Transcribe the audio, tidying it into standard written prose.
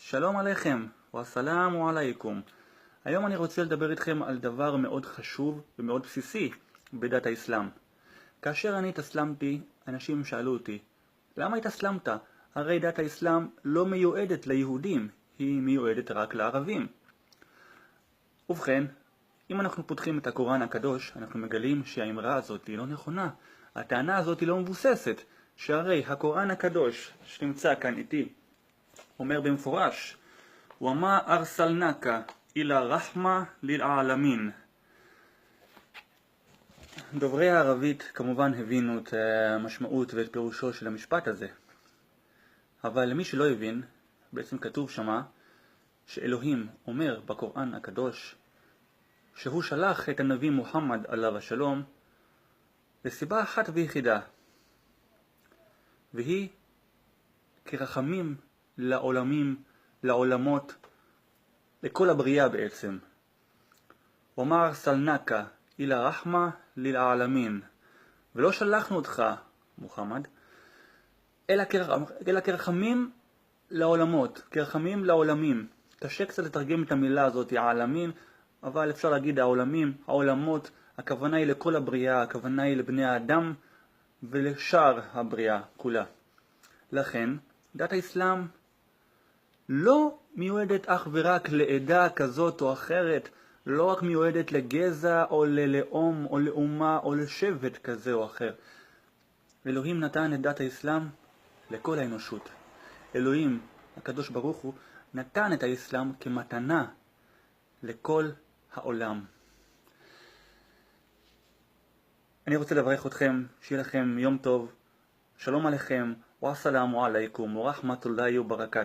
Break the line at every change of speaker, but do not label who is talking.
שלום עליכם, והסלאמו עלייקום. היום אני רוצה לדבר איתכם על דבר מאוד חשוב ומאוד בסיסי בדת האסלאם. כאשר אני התאסלמתי, אנשים שאלו אותי, למה התאסלמת? הרי דת האסלאם לא מיועדת ליהודים, היא מיועדת רק לערבים. ובכן, אם אנחנו פותחים את הקוראן הקדוש, אנחנו מגלים שהאמרה הזאת היא לא נכונה. הטענה הזאת היא לא מבוססת, שהרי הקוראן הקדוש שנמצא כאן איתי אומר במפורש, ומה ארסלנקה אילה רחמה ללעלמין. דוברי הערבית כמובן הבינו את המשמעות ואת פירושו של המשפט הזה. אבל למי שלא הבין, בעצם כתוב שמה שאלוהים אומר בקוראן הקדוש שהוא שלח את הנביא מוחמד עליו השלום לסיבה אחת ויחידה, והיא כרחמים לעולמים, לעולמות, לכל הבריאה בעצם. ומה ארסלנקה אילה רחמה ללעלמין. ולא שלחנו אותך, מוחמד, אלא כרחמים לעולמות, כרחמים לעולמים. קשה קצת לתרגם את המילה הזאת, העלמין, אבל אפשר להגיד העולמים, העולמות, הכוונה היא לכל הבריאה, הכוונה היא לבני האדם ולשאר הבריאה כולה. לכן, דת האסלאם לא מיועדת אך ורק לעדה כזאת או אחרת, לא רק מיועדת לגזע או ללאום או לאומה או לשבט כזה או אחר. אלוהים נתן את דת האסלאם לכל האנושות. אלוהים, הקדוש ברוך הוא, נתן את האסלאם כמתנה לכל העולם. אני רוצה לברך אתכם, שיהיה לכם יום טוב, שלום עליכם, והסלאמו עלייקום ורחמתוללהי וברקת.